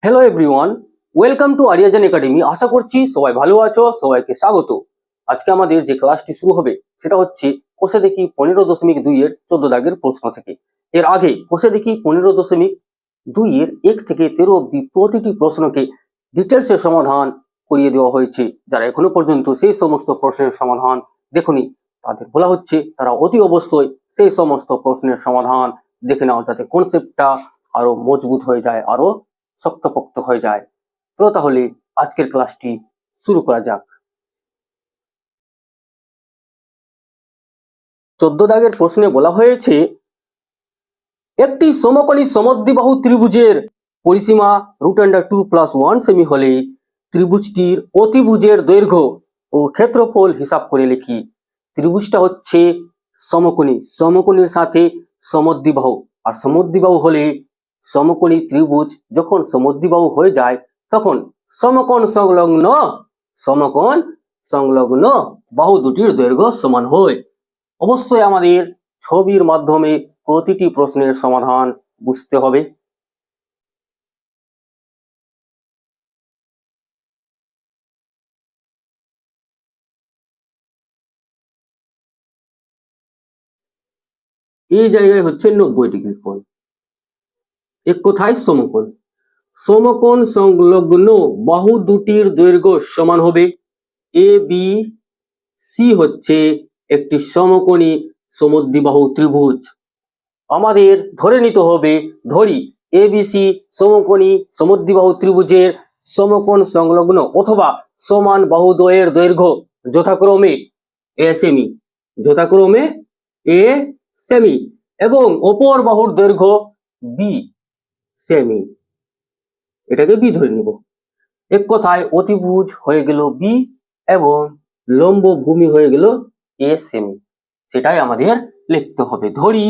Hello everyone, welcome to Ariyajan academy. আশা করছি সবাই ভালো আছো। সবাইকে স্বাগত। আজকে আমাদের যে ক্লাসটি শুরু হবে সেটা হচ্ছে কোষে দেখি 15.2 এর 14 দাগের প্রশ্ন থেকে। এর আগে কোষে দেখি 15.2 এর 1 থেকে 13 অব্দি প্রতিটি প্রশ্নকে ডিটেলসে সমাধান করিয়ে দেওয়া হয়েছে। যারা এখনো পর্যন্ত সেই সমস্ত প্রশ্নের সমাধান দেখুনি তাদের বলা হচ্ছে তারা অতি অবশ্যই সেই সমস্ত প্রশ্নের সমাধান দেখে নাও, যাতে কনসেপ্টটা আরো মজবুত হয়ে যায়, আরো শক্তপোক্ত হয়ে যায়। চলো তাহলে আজকের ক্লাসটি শুরু করা যাক। 14 দাগের প্রশ্নে বলা হয়েছে একটি সমকোণী সমদ্বিবাহু ত্রিভুজের পরিসীমা √2 + 1 সেমি হলে ত্রিভুজটির অতিভুজের দৈর্ঘ্য ও ক্ষেত্রফল হিসাব করে লিখি। ত্রিভুজটা হচ্ছে সমকোণী, সমকোণীর সাথে সমদ্বিবাহু, আর সমদ্বিবাহু হলে সমকোণী ত্রিভুজ যখন সমদ্বিবাহু হয়ে যায় তখন সমকোণ সংলগ্ন বাহু দুটির দৈর্ঘ্য সমান হয়। অবশ্যই আমাদের ছবির মাধ্যমে প্রতিটি প্রশ্নের সমাধান বুঝতে হবে। এই জায়গায় হচ্ছে 90 ডিগ্রি কোণ। এক কথায় সমকোণ, সমকোণ সংলগ্ন বাহু দুটির দৈর্ঘ্য সমান হবে। এ বি সি হচ্ছে একটি সমকোণী সমদ্বিবাহু ত্রিভুজ। আমাদের ধরে নিতে হবে, ধরি এবিসি সমকোণী সমদ্বিবাহু ত্রিভুজের সমকোণ সংলগ্ন অথবা সমান বাহুদ্বয়ের দৈর্ঘ্য যথাক্রমে এ সেমি এবং অপর বাহুর দৈর্ঘ্য বি সেমি। এটাকে বি ধরে নিব। এক কথায় অতিভুজ হয়ে গেল বি এবং লম্ব ভূমি হয়ে গেল এ সেমি। সেটাই আমাদের লিখতে হবে। ধরি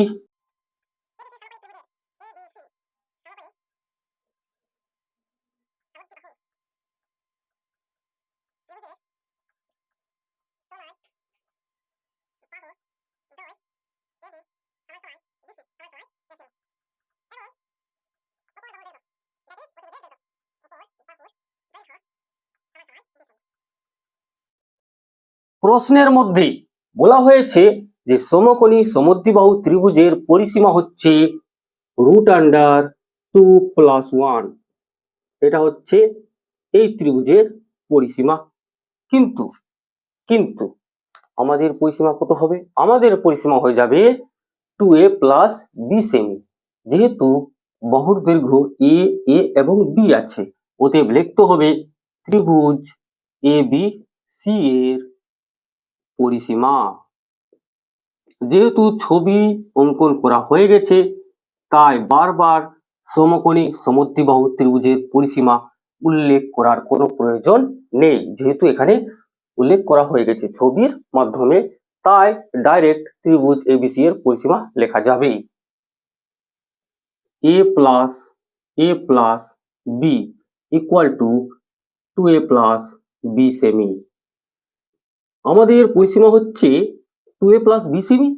প্রশ্নের মধ্যে বলা হয়েছে যে সমকোণী সমদ্বিবাহু ত্রিভুজের পরিসীমা হচ্ছে √2 + 1। এটা হচ্ছে এই ত্রিভুজের পরিসীমা। কিন্তু কিন্তু আমাদের পরিসীমা কত হবে? আমাদের পরিসীমা হয়ে যাবে 2a + b সেমি। যেহেতু বাহুর দৈর্ঘ্য এ এবং বি আছে, অতএব লিখতে হবে ত্রিভুজ ABC এর পরিসীমা। যেহেতু ছবি অঙ্কন করা হয়ে গেছে তাই বারবার সমকোণী সমদ্বিবাহু ত্রিভুজের পরিসীমা উল্লেখ করার কোনো প্রয়োজন নেই, যেহেতু এখানে উল্লেখ করা হয়ে গেছে ছবির মাধ্যমে, তাই ডাইরেক্ট ত্রিভুজ ABC এর পরিসীমা লেখা যাবে। a plus b equal to 2a plus b semi. আমাদের পরিসীমা হচ্ছে 2a plus b সেমি।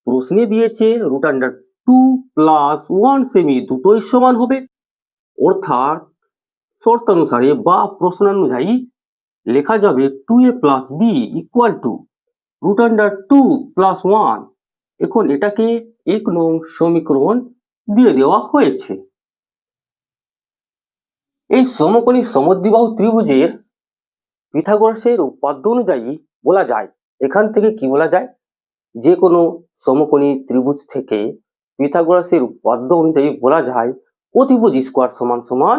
প্রশ্নে দিয়েছে √2 + 1 সেমি, দুটোই সমান হবে। অর্থাৎ শর্তানুসারে বা প্রশ্নানুযায়ী লেখা যাবে 2a plus b equal to √2 + 1। এখন এটাকে 1 নং সমীকরণ দিয়ে দেওয়া হয়েছে। এই সমকোণী সমদ্বিবাহু ত্রিভুজের পিথাগোরাসের উপপাদ্য অনুযায়ী বলা যায়, এখান থেকে কি বলা যায়, যে কোনো সমকোণী ত্রিভুজ থেকে পিথাগোরাসের উপপাদ্য অনুযায়ী বলা যায় অতিভুজ স্কোয়ার সমান সমান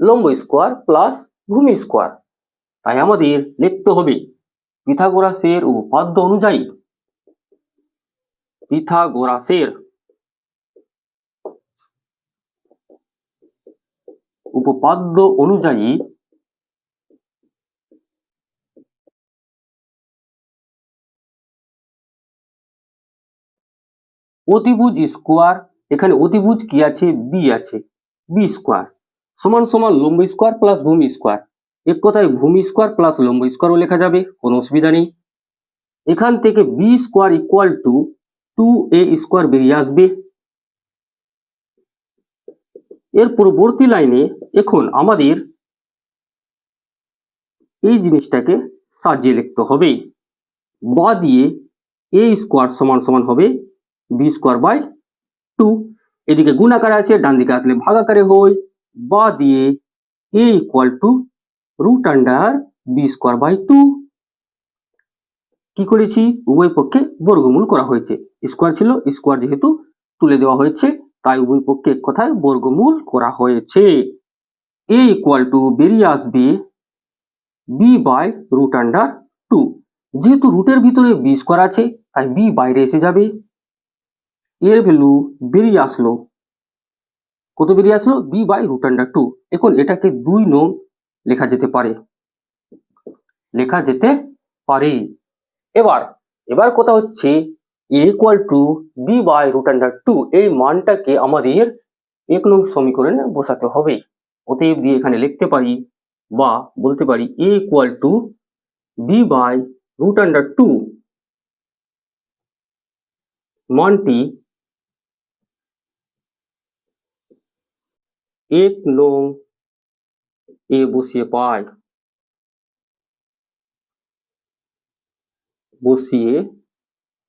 লম্ব স্কোয়ার প্লাস ভূমি স্কোয়ার। তাই আমাদের লিখতে হবে পিথাগোরাসের উপপাদ্য অনুযায়ী, পিথাগোরাসের উপপাদ্য অনুযায়ী অতিভুজ স্কোয়ার, এখানে অতিভুজ কি আছে? বি আছে, বি স্কোয়ার সমান সমান লম্ব স্কোয়ার প্লাস ভূমি স্কোয়ার। এক কথায় ভূমি স্কোয়ার প্লাস লম্ব স্কোয়ারও লেখা যাবে, কোনো অসুবিধা নেই। এখান থেকে B square equal to 2a square বেরিয়ে আসবে। এর পরবর্তী লাইনে এখন আমাদের এই জিনিসটাকে সাজিয়ে লিখতে হবে। বা দিয়ে a স্কোয়ার সমান সমান হবে b স্কোয়ার বাই 2। এদিকে গুণ আকারে আছে, ডান দিকে আসলে ভাগ আকারে হয়। বা দিয়ে a equal to root under b square by 2। কি করেছি, উভয় পক্ষে বর্গমূল করা হয়েছে। স্কোয়ার ছিল, স্কোয়ার যেহেতু তুলে দেওয়া হয়েছে তাই উভয় পক্ষে এক কথায় বর্গমূল করা হয়েছে। a ইকুয়াল টু বেরিয়ে আসবে b বাই রুট আন্ডার 2। যেহেতু রুটের ভিতরে b স্কোয়ার আছে তাই b বাইরে এসে যাবে। এর ভ্যালু বেরিয়ে আসলো, কত বেরিয়ে আসলো, b বাই রুট আন্ডার 2। এখন এটাকে 2 নং লেখা যেতে পারে, এবার কথা হচ্ছে a equal to b by root under 2 এই মানটাকে আমাদের 1 নং সমীকরণে বসাতে হবে। অতএব দিয়ে এখানে লিখতে পারি বা বলতে পারি a equal to b by root under 2 মানটি 1 নং এ বসিয়ে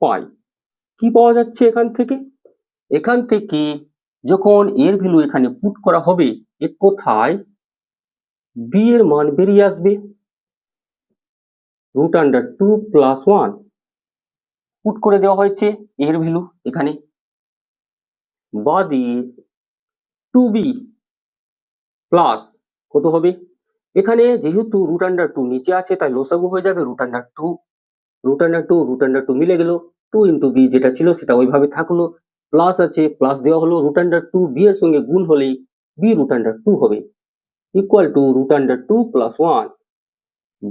পাই, কি পাওয়া যাচ্ছে এখান থেকে যখন এর ভ্যালু এখানে পুট করা হবে এক কথায় b এর মান বেরিয়ে আসবে রুট আন্ডার 2 প্লাস 1। পুট করে দেওয়া হয়েছে এর ভ্যালু এখানে, বা দিয়ে 2b প্লাস কত হবে, এখানে যেহেতু রুট আন্ডার 2 নিচে আছে তাই লসাগু হয়ে যাবে রুট আন্ডার 2 মিলে গেল, 2 ইন্টু বি যেটা ছিল সেটা ওইভাবে থাকলো, প্লাস আছে প্লাস দেওয়া হলো, রুট আন্ডার 2 বি এর সঙ্গে গুণ হলেই বি রুট আন্ডার 2 হবে, equal to root under 2 plus 1।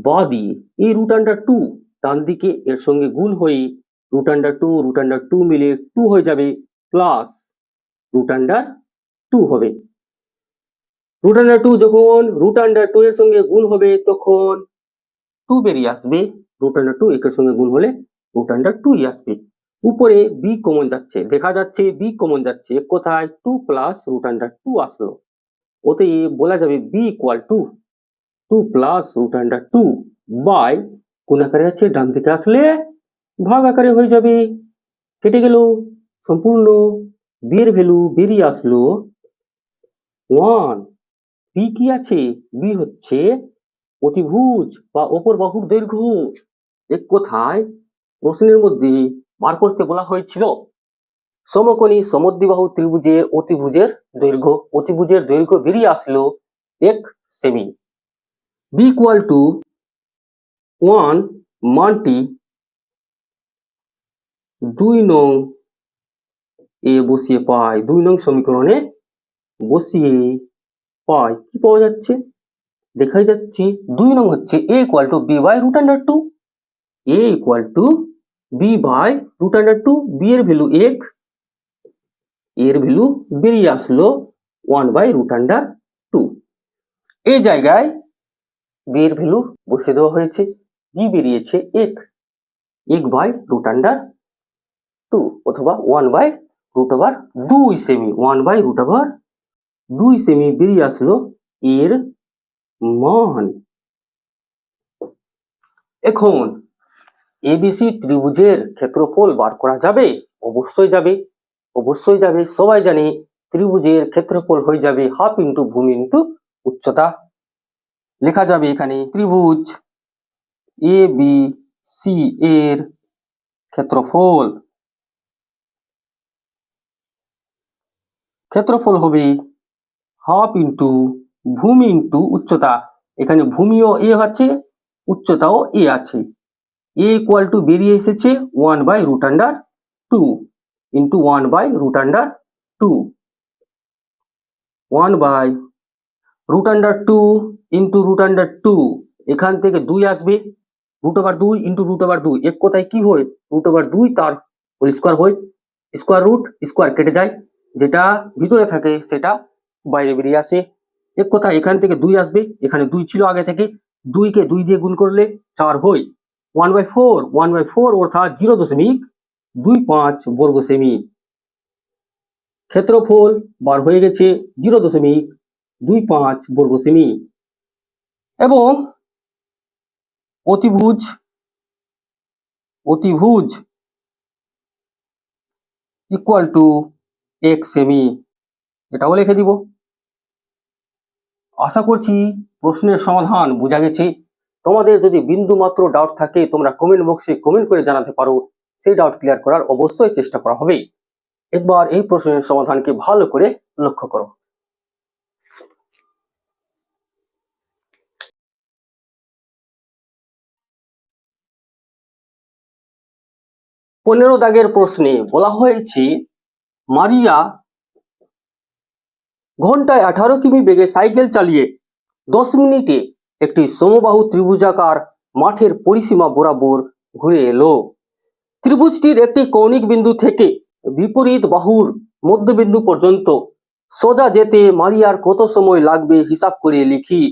বা দিয়ে এই রুট আন্ডার 2 ডান দিকে এর সঙ্গে গুণ হয়ে রুট আন্ডার 2 মিলে 2 হয়ে যাবে, প্লাস রুট আন্ডার 2 হবে। রুট আন্ডার 2 যখন রুট আন্ডার 2 এর সঙ্গে গুণ হবে তখন 2 বেরিয়ে আসবে, রুট আন্ডার 2 একের সঙ্গে গুণ হলে রুট আন্ডার 2 আসবে। উপরে b কমন যাচ্ছে, দেখা যাচ্ছে b কমন যাচ্ছে, কোথায় 2 প্লাস রুট আন্ডার 2 আসলো, অতএব বলা যাবে b equal to 2 plus root under 2 by কোন আকারে আছে, ডান দিকে আসলে ভাগ আকারে হয়ে যাবে, কেটে গেল সম্পূর্ণ, b এর ভ্যালু বেরিয়ে আসলো 1। b কি আছে, b হচ্ছে অতিভুজ বা অপর বাহুর দৈর্ঘ্য। এক কথায় প্রশ্নের মধ্যে বার করতে বলা হয়েছিল সমকোণী সমদ্বিবাহু ত্রিভুজের অতিভুজের দৈর্ঘ্য বেরিয়ে আসলো 1 সেমি। b ইকুয়াল টু 1 মানটি 2 নং এ বসিয়ে পাই, 2 নং সমীকরণে বসিয়ে পাই, কি পাওয়া যাচ্ছে, দেখাই যাচ্ছে 2 নং হচ্ছে a equal to b by root under 2, a equal to b by root under 2, b এর ভ্যালু 1, এর ভ্যালু বেরিয়ে আসলো 1 বাই রুট আন্ডার 2। এই জায়গায় b এর ভ্যালু বসিয়ে দেওয়া হয়েছে, b বেরিয়েছে 1 বাই রুট আন্ডার 2 অথবা 1 by root over 2 semi, 1 by root over 2 semi বেরিয়ে আসলো এর মান। এখন এবিসি ত্রিভুজের ক্ষেত্রফল বার করা যাবে, অবশ্যই যাবে, সবাই জানে ত্রিভুজের ক্ষেত্রফল হয়ে যাবে হাফ ইন্টু ভূমি ইন্টু উচ্চতা। লেখা যাবে এখানে ত্রিভুজ এ বি সি এর ক্ষেত্রফল হবে হাফ ইন্টু ভূমি ইন্টু উচ্চতা। এখানে ভূমিও এ আছে, উচ্চতাও এ আছে। এ ইকুয়াল টু বেরিয়ে এসেছে 1 by root under 2 into 1 by root under 2, 1 by root under 2 into root under 2, এখান থেকে 2 আসবে, root over 2 into root over 2, এক কথায় কি হয়, রুট ওভার 2 তার হোল স্কোয়ার হয়, স্কোয়ার রুট স্কোয়ার কেটে যায়, যেটা ভিতরে থাকে সেটা বাইরে বেরিয়ে আসে, এক কথায় এখান থেকে 2 আসবে, এখানে 2 ছিল আগে থেকে, 2 কে 2 দিয়ে গুণ করলে 4 হয়, 1/4 অর্থাৎ 0.25 বর্গ সেমি। ক্ষেত্রফল বার হয়ে গেছে 0.25 25 বর্গ সেমি এবং অতিভুজ ইকুয়াল টু 1 সেমি, এটাও লিখে দিব। আশা করছি প্রশ্নের সমাধান বোঝা গেছে। তোমাদের যদি বিন্দু মাত্র ডাউট থাকে তোমরা কমেন্ট বক্সে কমেন্ট করে জানাতে পারো, সেই ডাউট ক্লিয়ার করার অবশ্যই চেষ্টা করা হবে। একবার এই প্রশ্নের সমাধানকে ভালো করে লক্ষ্য করো। পনেরো দাগের প্রশ্নে বলা হয়েছে মারিয়া ঘন্টায় 18 কিমি বেগে সাইকেল চালিয়ে 10 মিনিটে একটি সমবাহু ত্রিভুজাকার মাঠের পরিসীমা বরাবর ঘুরে এলো। ত্রিভুজটির একটি কৌণিক বিন্দু থেকে বিপরীত বাহুর মধ্যবিন্দু পর্যন্ত সোজা যেতে মারিয়ার কত সময় লাগবে হিসাব করে লিখি।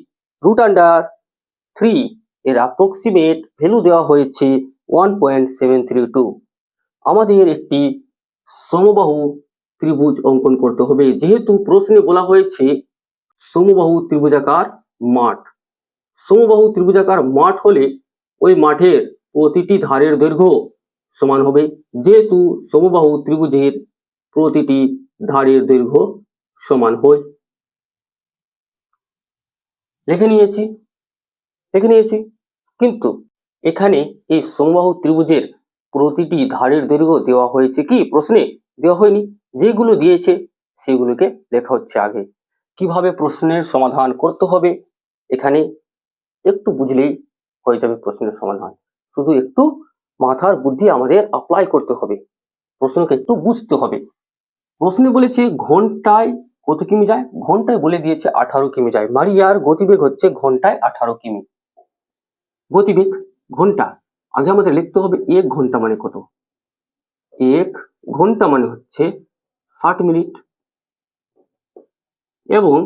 √3 এর অ্যাপ্রক্সিমেট ভ্যালু দেওয়া হয়েছে 1.732। আমাদের একটি সমবাহু ত্রিভুজ অঙ্কন করতে হবে। যেহেতু প্রশ্নে বলা হয়েছে সমবাহু ত্রিভুজাকার মাঠ, সমবাহু ত্রিভুজাকার মাঠ হলে ওই মাঠের প্রতিটি ধারের দৈর্ঘ্য সমান হবে। যেহেতু সমবাহু ত্রিভুজের প্রতিটি ধারের দৈর্ঘ্য সমান হয়, লিখে নিয়েছি। কিন্তু এখানে এই সমবাহু ত্রিভুজের প্রতিটি ধারের দৈর্ঘ্য দেওয়া হয়েছে কি? প্রশ্নে দেওয়া হয়নি। যেগুলো দিয়েছে সেগুলোকে লেখা হচ্ছে আগে। কিভাবে প্রশ্নের সমাধান করতে হবে এখানে একটু বুঝলেই হয়ে যাবে প্রশ্নের সমাধান। শুধু একটু মাথার বুদ্ধি আমাদের অ্যাপ্লাই করতে হবে, প্রশ্নকে একটু বুঝতে হবে। প্রশ্নে বলেছে ঘন্টায় কত কিমি যায়, ঘন্টায় বলে দিয়েছে 18 কিমি যায়। মারিয়ার গতিবেগ হচ্ছে ঘন্টায় 18 কিমি। গতিবেগ ঘন্টা, আগে আমাদের লিখতে হবে 1 ঘন্টা মানে কত। 1 ঘন্টা মানে হচ্ছে 60 মিনিট এবং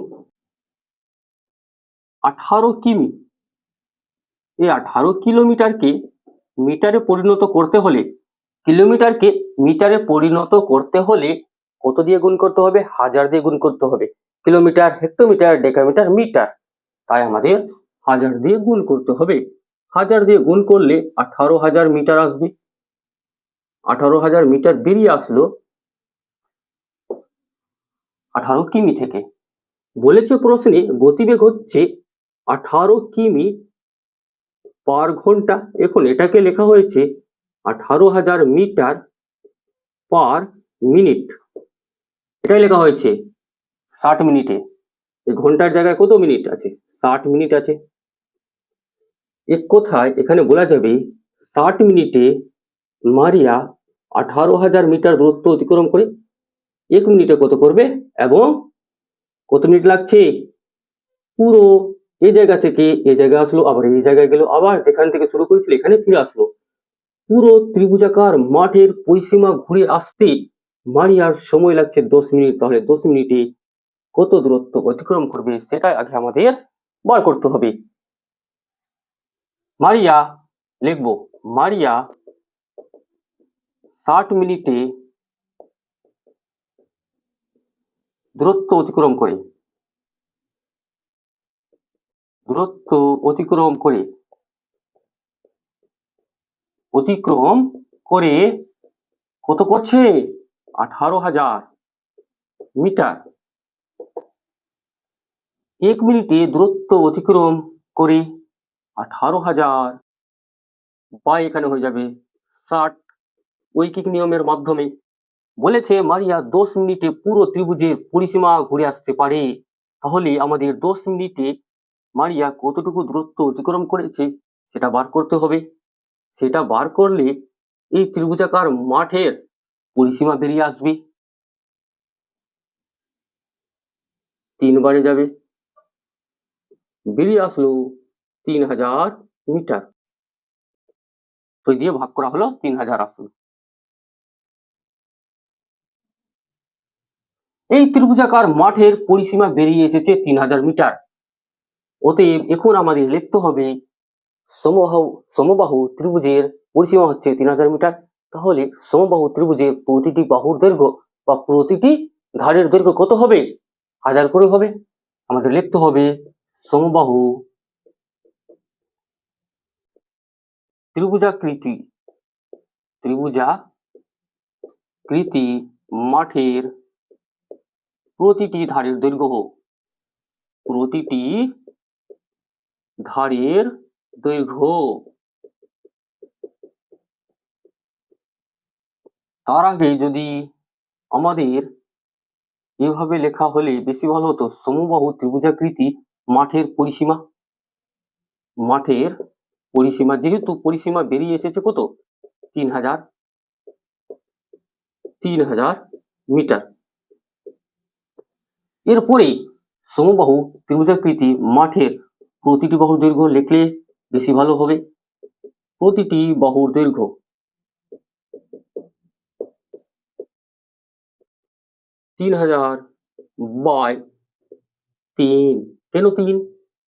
18 কিমি, এই 18 কিলোমিটারকে মিটারে পরিণত করতে হলে, কিলোমিটারকে মিটারে পরিণত করতে হলে কত দিয়ে গুণ করতে হবে? 1000 দিয়ে গুণ করতে হবে। কিলোমিটার, হেক্টোমিটার, ডেকামিটার, মিটার, তাই আমাদের 1000 দিয়ে গুণ করতে হবে। 1000 দিয়ে গুণ করলে 18,000 মিটার আসবে। 18,000 মিটার বেরিয়ে আসলো 18 কিমি থেকে। বলেছে প্রশ্নে গতিবেগ হচ্ছে 18 কিমি পার ঘন্টা। এখন এটাকে লেখা হয়েছে 18,000 মিটার পার মিনিট, এটাই লেখা হয়েছে 60 মিনিটে। এই ঘন্টার জায়গায় কত মিনিট আছে? 60 মিনিট আছে। এক কথায় এখানে বলা যাবে 60 মিনিটে মারিয়া 18,000 মিটার দূরত্ব অতিক্রম করে 1 মিনিটে কত করবে এবং কত মিনিট লাগছে? পুরো এই জায়গা থেকে এই জায়গায় আসলো, আবার এই জায়গায় গেল, আবার যেখান থেকে শুরু করেছিল এখানে ফিরে আসলো। পুরো ত্রিভুজাকার মাঠের পরিসীমা ঘুরে আসতে মারিয়ার সময় লাগছে 10 মিনিট। তাহলে 10 মিনিটে কত দূরত্ব অতিক্রম করবে সেটাই আগে আমাদের বার করতে হবে। মারিয়া লিখবো, মারিয়া 60 মিনিটে দূরত্ব অতিক্রম করে কত করছে? 18,000 মিটার। 1 মিনিটে দূরত্ব অতিক্রম করে 18,000 বা এখানে হয়ে যাবে 60 ঐকিক নিয়মের মাধ্যমে। বলেছে মারিয়া 10 মিনিটে পুরো ত্রিভুজের পরিসীমা ঘুরে আসতে পারে। তাহলে আমাদের 10 মিনিটে মারিয়া কতটুকু দূরত্ব অতিক্রম করেছে সেটা বার করতে হবে। সেটা বার করলে এই ত্রিভুজাকার মাঠের পরিসীমা বেরিয়ে আসবে। 3 বারে যাবে, বেরিয়ে আসলো 3000 মিটার। তো দিয়ে ভাগ করা হলো 3000 আসলো। এই ত্রিভুজাকার মাঠের পরিসীমা বেরিয়ে এসেছে 3000 মিটার। অতএব এখন আমাদের লিখতে হবে সমবাহু ত্রিভুজের পরিসীমা হচ্ছে 3000 মিটার। তাহলে সমবাহু ত্রিভুজের প্রতিটি বাহুর দৈর্ঘ্য বা প্রতিটি ধারের দৈর্ঘ্য কত হবে? 1000 করে হবে। আমাদের লিখতে হবে সমবাহু ত্রিভুজাকৃতি মাঠের প্রতিটি ধারের দৈর্ঘ্য তার আগে যদি আমাদের এভাবে লেখা হলে বেশি ভালো হতো, সমবাহু ত্রিভুজাকৃতি মাঠের পরিসীমা যেহেতু পরিসীমা বেরিয়ে এসেছে কত 3000 মিটার। এরপরে সমবাহু ত্রিভুজাকৃতি মাঠের প্রতিটি বাহুর দৈর্ঘ্য লিখলে বেশি ভালো হবে। প্রতিটি বাহুর দৈর্ঘ্য 3000 বাই 3। কেন 3?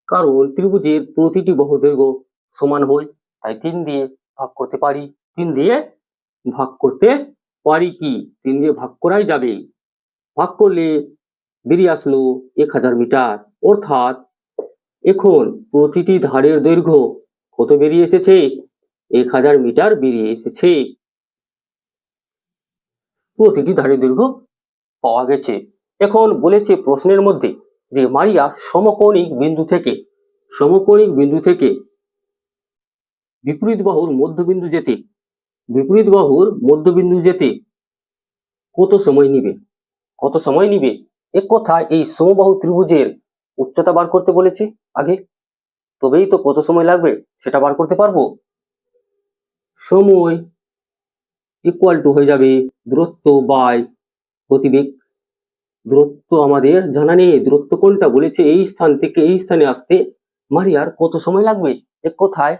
কারণ ত্রিভুজের প্রতিটি বাহুর দৈর্ঘ্য সমান হয়, তাই 3 দিয়ে ভাগ করতে পারি। 3 দিয়ে ভাগ করতে পারি কি 3 দিয়ে ভাগ করাই যাবে। ভাগ করলে বেরিয়ে আসলো 1000 মিটার। অর্থাৎ এখন প্রতিটি ধারের দৈর্ঘ্য কত বেরিয়ে এসেছে? 1000 মিটার বেরিয়ে এসেছে। প্রতিটি ধারের দৈর্ঘ্য পাওয়া গেছে। এখন বলেছে প্রশ্নের মধ্যে যে মারিয়া সমকোণিক বিন্দু থেকে বিপরীত বাহুর মধ্যবিন্দু যেতে কত সময় নিবে? এক কথায় এই সমবাহু ত্রিভুজের উচ্চতা বার করতে বলেছে আগে, তবেই তো কত সময় লাগবে সেটা বার করতে পারবো। সময় ইকুয়াল টু হয়ে যাবে দূরত্ব বাই গতিবেগ। দূরত্ব আমাদের জানা নেই, দূরত্ব কোনটা বলেছে এই স্থান থেকে এই স্থানে আসতে মারিয়ার কত সময় লাগবে। এক কথায়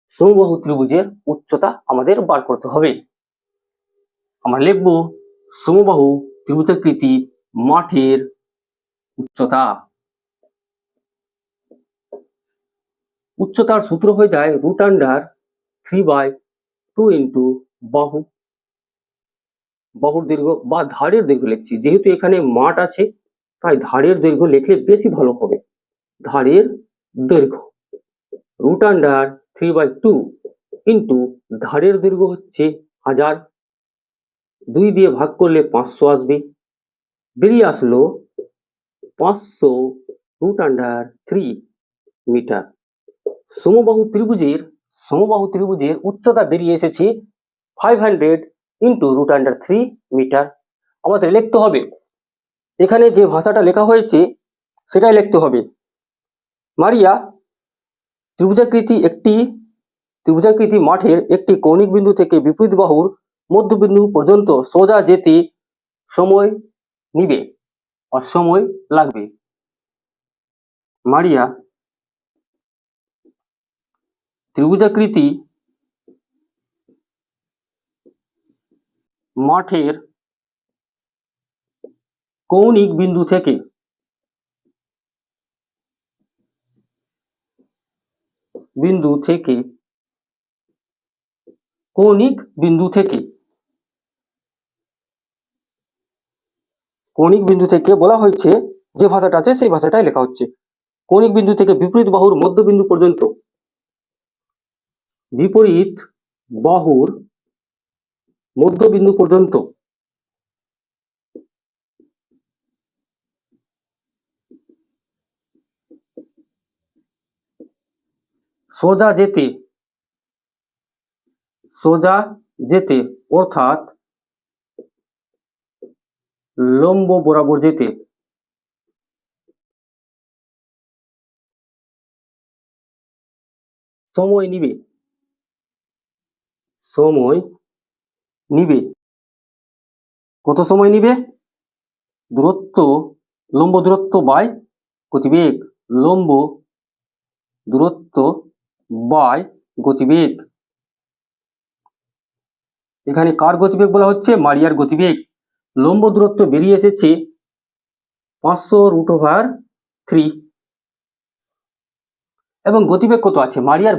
সমবাহু ত্রিভুজের উচ্চতা আমাদের বার করতে হবে। আমরা লিখব সমবাহু ত্রিভুজাকৃতি মাঠের উচ্চতার সূত্র হয়ে যায় √3/2 ইন্টু বাহুর দৈর্ঘ্য বা ধারের দৈর্ঘ্য লিখছি, যেহেতু এখানে মাঠ আছে তাই ধারের দৈর্ঘ্য লিখলে বেশি ভালো হবে। ধারের দৈর্ঘ্য √3/2 ইন্টু ধারের দৈর্ঘ্য হচ্ছে 1000, 2 দিয়ে ভাগ করলে 500 আসবে। বেরিয়ে আসলো 500 √3 মিটার। সমবাহু ত্রিভুজের উচ্চতা বেরিয়ে এসেছে 500 ইন্টু √3 মিটার। আমাদের লিখতে হবে, এখানে যে ভাষাটা লেখা হয়েছে সেটাই লিখতে হবে। মারিয়া ত্রিভুজাকৃতি মাঠের একটি কৌণিক বিন্দু থেকে বিপরীত বাহুর মধ্যবিন্দু পর্যন্ত সোজা যেতে সময় নিবে আর সময় লাগবে। মারিয়া ত্রিভুজাকৃতি মাঠের কৌণিক বিন্দু থেকে বলা হয়েছে যে ভাষাটা আছে সেই ভাষাটাই লেখা হচ্ছে। কৌণিক বিন্দু থেকে বিপরীত বাহুর মধ্যবিন্দু পর্যন্ত সোজা যেতে অর্থাৎ লম্ব বরাবর যেতে সময় নিবে। কত সময় নিবে? লম্ব দূরত্ব বাই গতিবেগ। লম্ব দূরত্ব বাই গতিবেগ। এখানে কার গতিবেগ বলা হচ্ছে? মারিয়ার গতিবেগ। লম্ব দূরত্ব বেরিয়ে এসেছে 500 √3 এবং গতিবেগ কত আছে? মারিয়ার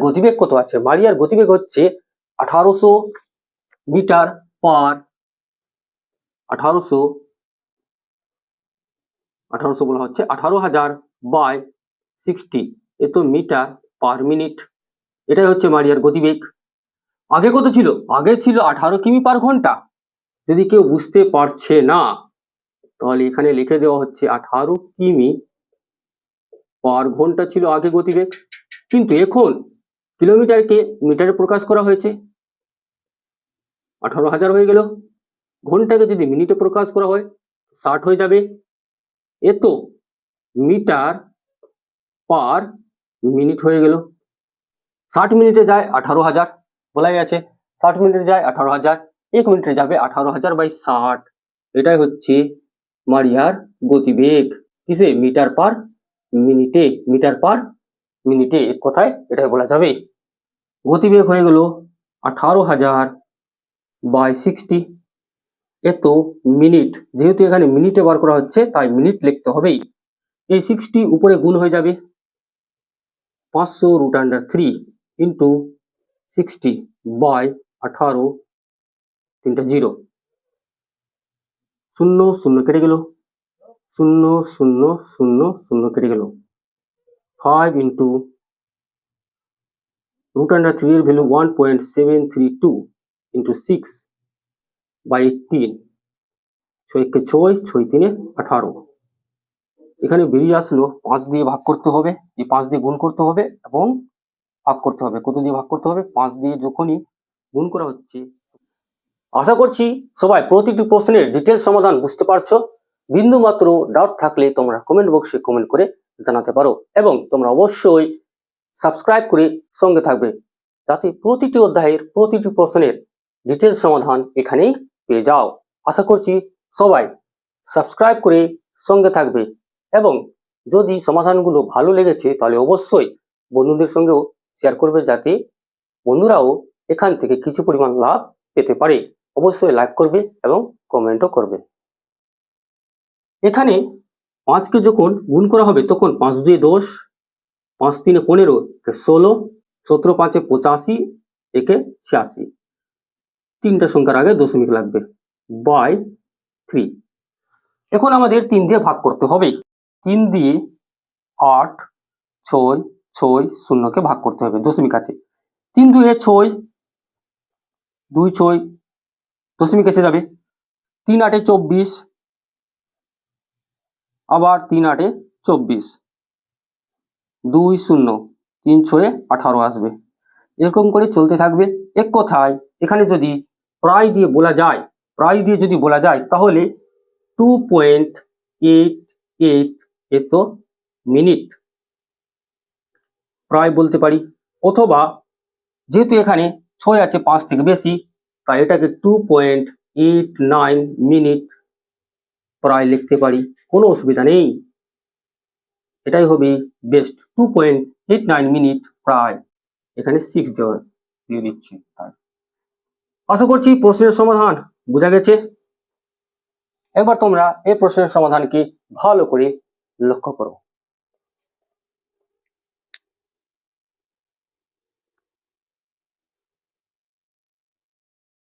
গতিবেগ হচ্ছে 1800 মিটার পার 1800 বলা হচ্ছে 18,000 বাই 60, এ তো মিটার পার মিনিট। এটাই হচ্ছে মারিয়ার গতিবেগ। আগে কত ছিল? আগে ছিল 18 কিমি পার ঘন্টা। যদি কেউ বুঝতে পারছে না তাহলে এখানে লিখে দেওয়া হচ্ছে 18 কিমি পার ঘন্টা ছিল আগে গতিবেগ, কিন্তু এখন কিলোমিটারকে মিটারে প্রকাশ করা হয়েছে, 18,000 হয়ে গেল। ঘন্টাকে যদি মিনিটে প্রকাশ করা হয় 60 হয়ে যাবে। এ তো মিটার পার মিনিট হয়ে গেল। 60 মিনিটে যায় 18,000, বলাই আছে 60 মিনিটে যায় 18,000, 1 মিনিটে যাবে 18,000 বাই 60। এটাই হচ্ছে মারিয়ার গতিবেগ। কিসে? মিটার পার মিনিটে, মিটার পার মিনিটে, এক কথায় এটাই বলা যাবে। গতিবেগ হয়ে গেল 18,000 বাই 60। এত মিনিট, যেহেতু এখানে মিনিটে বার করা হচ্ছে তাই মিনিট লিখতে হবেই। এই 60 উপরে গুণ হয়ে যাবে 500√3 ইন্টু 60 বাই 18, 3টা 0, 0 0 কেটে গেল, 0 0 0 0 কেটে গেল। 5 ইন্টু √3 এর ভ্যালু 1.732 ইন্টু 6 বাই 18, 6 কে 6, 6 3 18। এখানে বেরিয়ে আসলো 5 দিয়ে ভাগ করতে হবে, এই 5 দিয়ে গুণ করতে হবে এবং ভাগ করতে হবে। কত দিয়ে ভাগ করতে হবে? 5 দিয়ে যখনই গুণ করা হচ্ছে। আশা করছি সবাই প্রতিটি প্রশ্নের ডিটেল সমাধান বুঝতে পারছো। বিন্দু মাত্র ডাউট থাকলে তোমরা কমেন্ট বক্সে কমেন্ট করে জানাতে পারো এবং তোমরা অবশ্যই সাবস্ক্রাইব করে সঙ্গে থাকবে, যাতে প্রতিটি অধ্যায়ের প্রতিটি প্রশ্নের ডিটেল সমাধান এখানেই পেয়ে যাও। আশা করছি সবাই সাবস্ক্রাইব করে সঙ্গে থাকবে এবং যদি সমাধানগুলো ভালো লেগেছে তাহলে অবশ্যই বন্ধুদের সঙ্গেও শেয়ার করবে, যাতে বন্ধুরাও এখান থেকে কিছু পরিমাণ লাভ পেতে পারে। অবশ্যই লাইক করবে এবং কমেন্টও করবে। এখানে 5কে যখন গুণ করা হবে তখন 5 2 10, 5 3 15, 16, 17 5 85, 1 86, 3টা সংখ্যার আগে দশমিক লাগবে, বাই 3। এখন আমাদের 3 দিয়ে ভাগ করতে হবে। 3 দিয়ে 8 6 6 0 কে ভাগ করতে হবে, দশমিক আছে। 3 2 6, 2 6, দশমিক এসে যাবে। 3 8 24, আবার 3 8 24, 2 0, 3 6 18 আসবে। এরকম করে চলতে থাকবে। এক কথায় এখানে যদি প্রায় দিয়ে বলা যায়, প্রায় দিয়ে যদি বলা যায় তাহলে 2.88 এত মিনিট প্রায় বলতে পারি, অথবা যেহেতু এখানে 6 আছে 5 থেকে বেশি তাই এটাকে 2.89 মিনিট প্রায় লিখতে পারি, কোনো অসুবিধা নেই। এটাই হবে বেস্ট, 2.89 মিনিট প্রায়। এখানে 6 দিয়ে দিচ্ছি। আশা করছি প্রশ্নের সমাধান বোঝা গেছে। একবার তোমরা এই প্রশ্নের সমাধানকে ভালো করে লক্ষ্য করো।